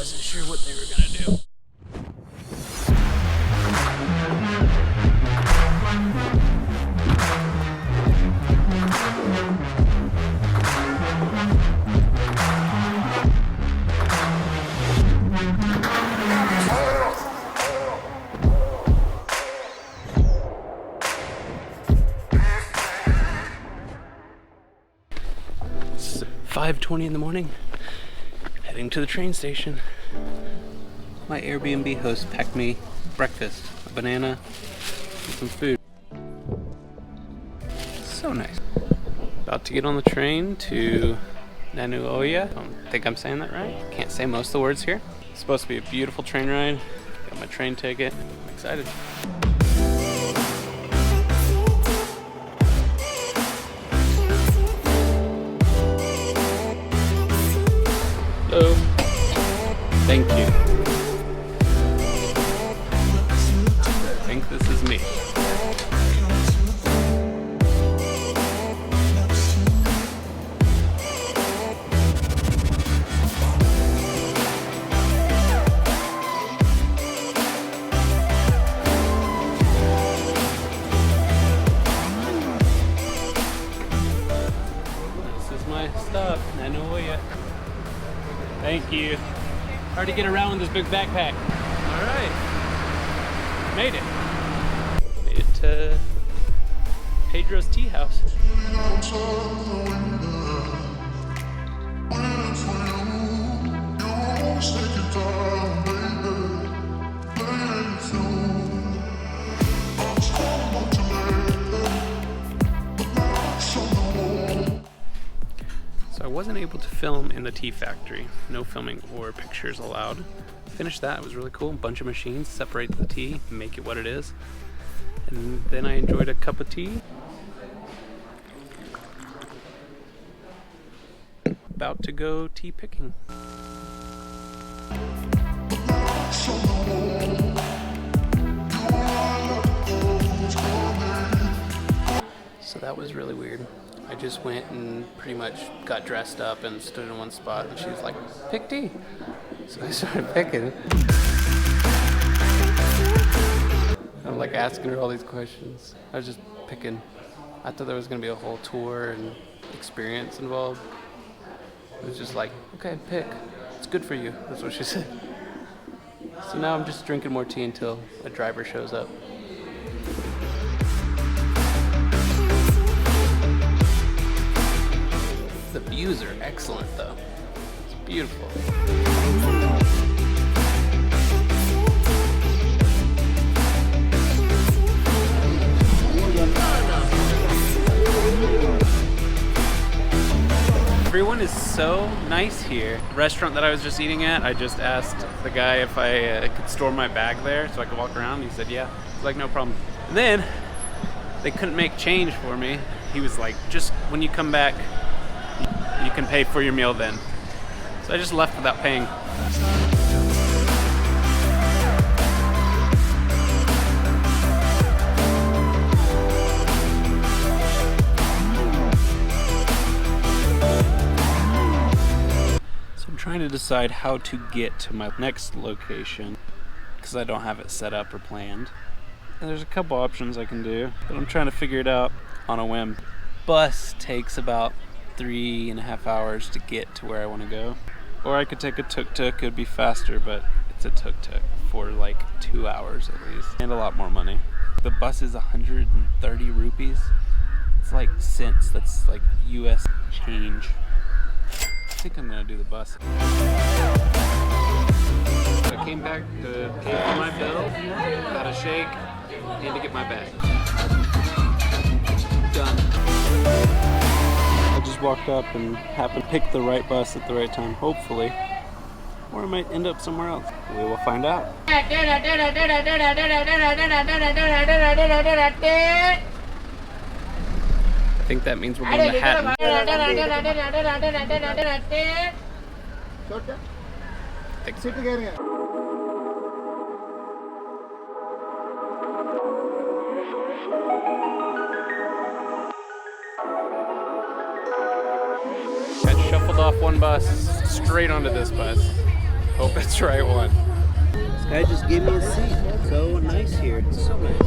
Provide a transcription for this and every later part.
wasn't sure what they were gonna do. It's 5:20 in the morning. Heading to the train station. My Airbnb host packed me breakfast, a banana, and some food. So nice. About to get on the train to Nanuoya. I don't think I'm saying that right. Can't say most of the words here. It's supposed to be a beautiful train ride. Got my train ticket. I'm excited. Hello. Thank you. I think this is me. This is my stop, Nanuoya. Thank you. Hard to get around with this big backpack. All right. Made it. Made it to Pedro's tea house. So I wasn't able to film in the tea factory. No filming or pictures allowed. Finished that, it was really cool. A bunch of machines, separate the tea, make it what it is. And then I enjoyed a cup of tea. About to go tea picking. So that was really weird. I just went and pretty much got dressed up and stood in one spot, and she was like, pick tea. So I started picking. I'm like asking her all these questions. I was just picking. I thought there was gonna be a whole tour and experience involved. It was just like, okay, pick. It's good for you. That's what she said. So now I'm just drinking more tea until a driver shows up. The views are excellent though. It's beautiful. Everyone is so nice here. The restaurant that I was just eating at, I just asked the guy if I could store my bag there so I could walk around. He said, yeah. I was like, no problem. And then they couldn't make change for me. He was like, just when you come back, you can pay for your meal then. So I just left without paying. So I'm trying to decide how to get to my next location because I don't have it set up or planned. And there's a couple options I can do, but I'm trying to figure it out on a whim. Bus takes about 3.5 hours to get to where I want to go. Or I could take a tuk-tuk, it'd be faster, but it's a tuk-tuk for like 2 hours at least. And a lot more money. The bus is 130 rupees. It's like cents, that's like US change. I think I'm gonna do the bus. I came back to pay for my bill, got a shake, and to get my bag. Done. I just walked up and happened to pick the right bus at the right time, hopefully. Or I might end up somewhere else. We will find out. I think that means we're going to Manhattan. Thanks. Got shuffled off one bus, straight onto this bus. Hope it's the right one. This guy just gave me a seat. So nice here. It's so nice.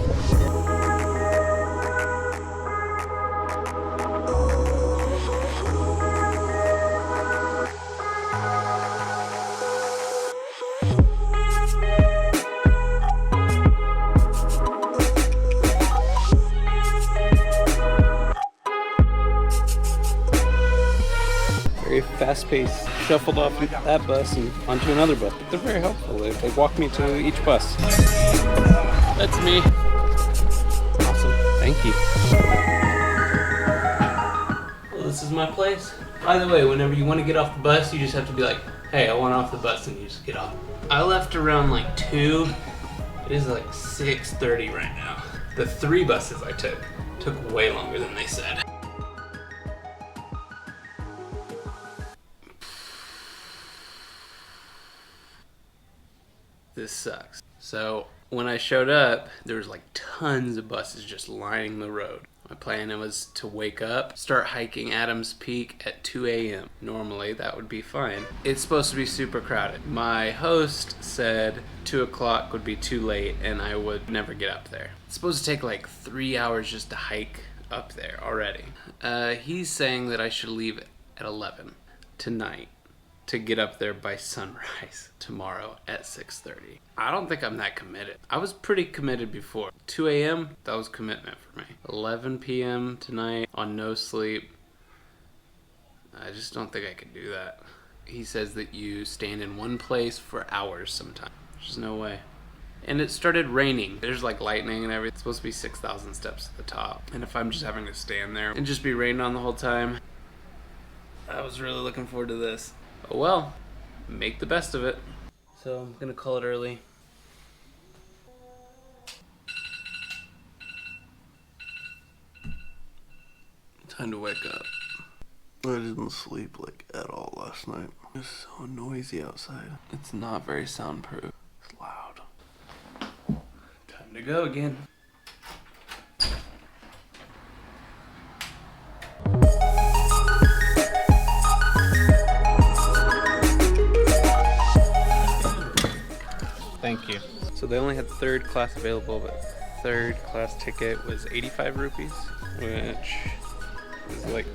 Very fast-paced, shuffled off that bus and onto another bus. But they're very helpful. They walk me to each bus. That's me. Awesome. Thank you. Well, this is my place. By the way, whenever you want to get off the bus, you just have to be like, hey, I want off the bus, and you just get off. I left around like 2. It is like 6:30 right now. The 3 buses I took way longer than they said. This sucks. So when I showed up, there was like tons of buses just lining the road. My plan was to wake up, start hiking Adams Peak at 2 a.m. Normally that would be fine. It's supposed to be super crowded. My host said 2 o'clock would be too late and I would never get up there. It's supposed to take like 3 hours just to hike up there already. He's saying that I should leave at 11 tonight to get up there by sunrise tomorrow at 6:30. I don't think I'm that committed. I was pretty committed before. 2 a.m., that was commitment for me. 11 p.m. tonight on no sleep. I just don't think I could do that. He says that you stand in one place for hours sometimes. There's no way. And it started raining. There's like lightning and everything. It's supposed to be 6,000 steps to the top. And if I'm just having to stand there and just be raining on the whole time, I was really looking forward to this. Oh well, make the best of it. So I'm gonna call it early. Time to wake up. I didn't sleep like at all last night. It's so noisy outside. It's not very soundproof. It's loud. Time to go again. Thank you. So they only had third class available, but third class ticket was 85 rupees, which is like,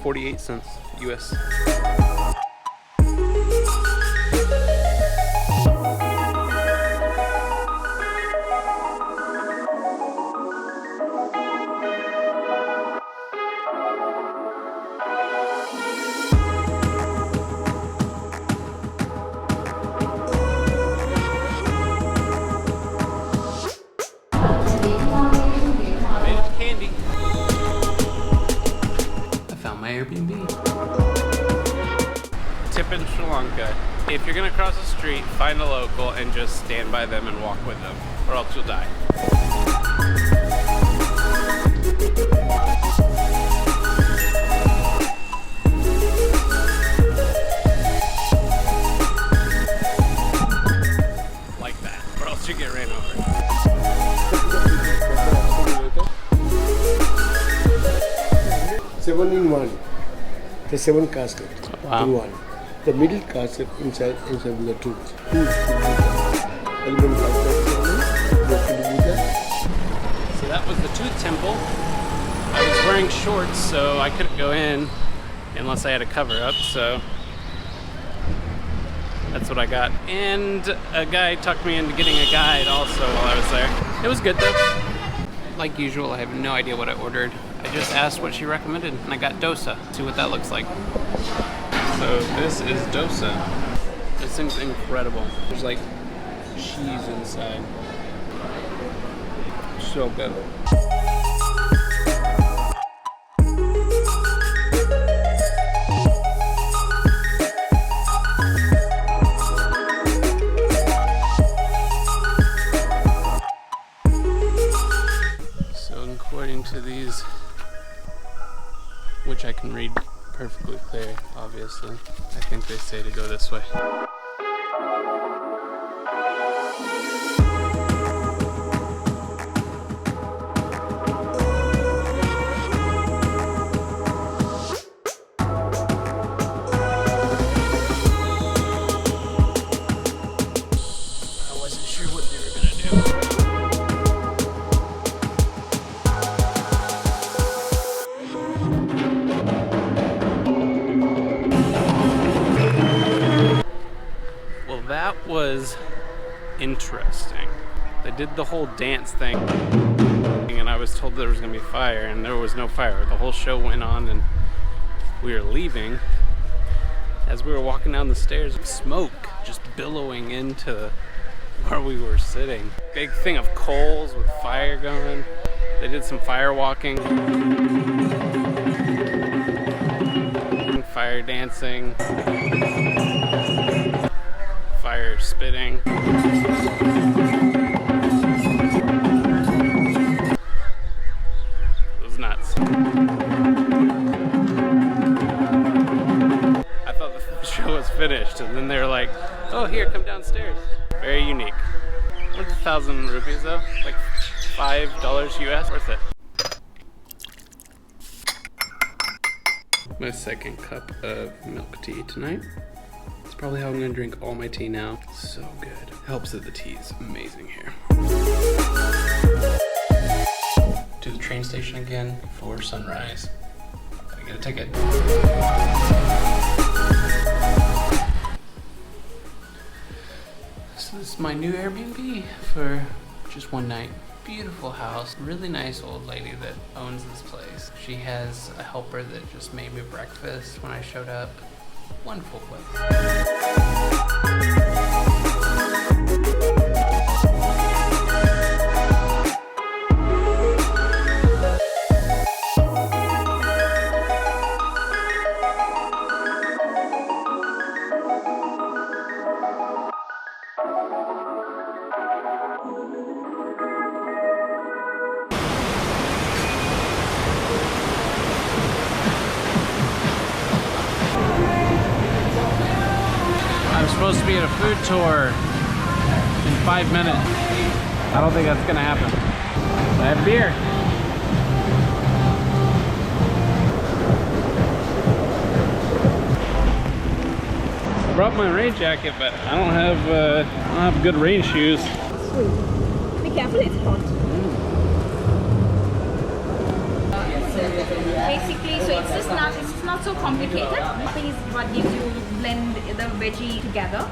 48 cents US. Kandy. I found my Airbnb. Tip in Sri Lanka. If you're gonna cross the street, find a local and just stand by them and walk with them, or else you'll die. Like that, or else you get ran over. 7 in 1. The 7 caskets Wow. in 1. The middle casket inside with the tooth. Aluminum So that was the tooth temple. I was wearing shorts, so I couldn't go in unless I had a cover up, so that's what I got. And a guy talked me into getting a guide also while I was there. It was good though. Like usual, I have no idea what I ordered. I just asked what she recommended and I got dosa. See what that looks like. So this is dosa. This thing's incredible. There's like cheese inside. So good. According to these, which I can read perfectly clear, obviously, I think they say to go this way. was interesting. They did the whole dance thing, and I was told there was gonna be fire, and there was no fire. The whole show went on, and we were leaving. As we were walking down the stairs, smoke just billowing into where we were sitting. Big thing of coals with fire going. They did some fire walking, fire dancing, fire spitting. It was nuts. I thought the show was finished, and then they were like, oh, here, come downstairs. Very unique. Worth 1,000 rupees though, like $5 US, worth it. My second cup of milk tea tonight. It's probably how I'm gonna drink all my tea now. So good. Helps that the tea is amazing here. To the train station again for sunrise. Gotta get a ticket. So this is my new Airbnb for just one night. Beautiful house. Really nice old lady that owns this place. She has a helper that just made me breakfast when I showed up. Wonderful place. I'm supposed to be at a food tour in 5 minutes. I don't think that's gonna happen. I have beer. I brought my rain jacket, but I don't have good rain shoes. Be careful, it's hot. Basically, so it's not so complicated. I think it's what gives you blend the veggie together.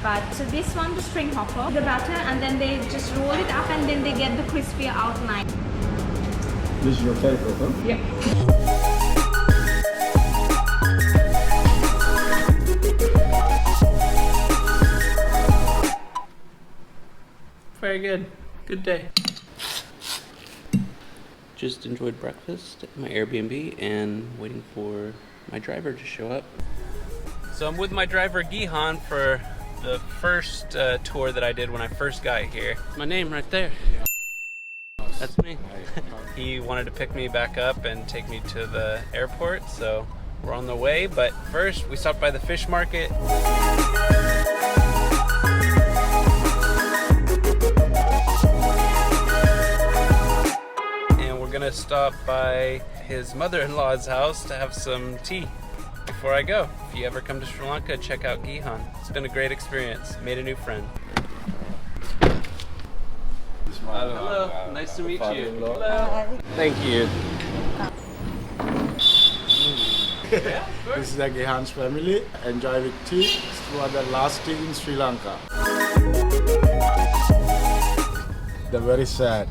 But so this one, the string hopper, the batter, and then they just roll it up, and then they get the crispy outline. This is your favorite, huh? Yep. Very good. Good day. Just enjoyed breakfast at my Airbnb and waiting for my driver to show up. So I'm with my driver Gihan for the first tour that I did when I first got here. My name right there. That's me. He wanted to pick me back up and take me to the airport, so we're on the way. But first, we stopped by the fish market. We're gonna stop by his mother-in-law's house to have some tea before I go. If you ever come to Sri Lanka, check out Gihan. It's been a great experience. Made a new friend. Hello, nice to meet you. Hello. Thank you. This is the Gihan's family. Enjoy with tea. It's the last tea in Sri Lanka. They're very sad.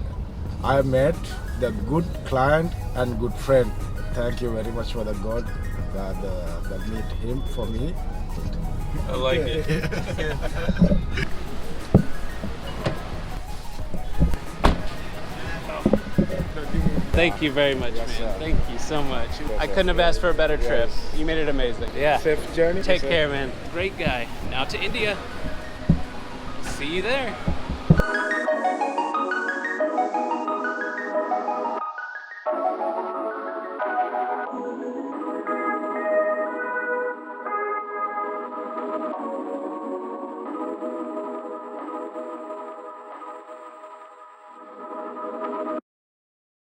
I met the good client and good friend. Thank you very much for the God that made him for me. I like it. Thank you very much, man. Thank you so much. I couldn't have asked for a better trip. You made it amazing. Yeah. Safe journey. Take care, man. Great guy. Now to India. See you there.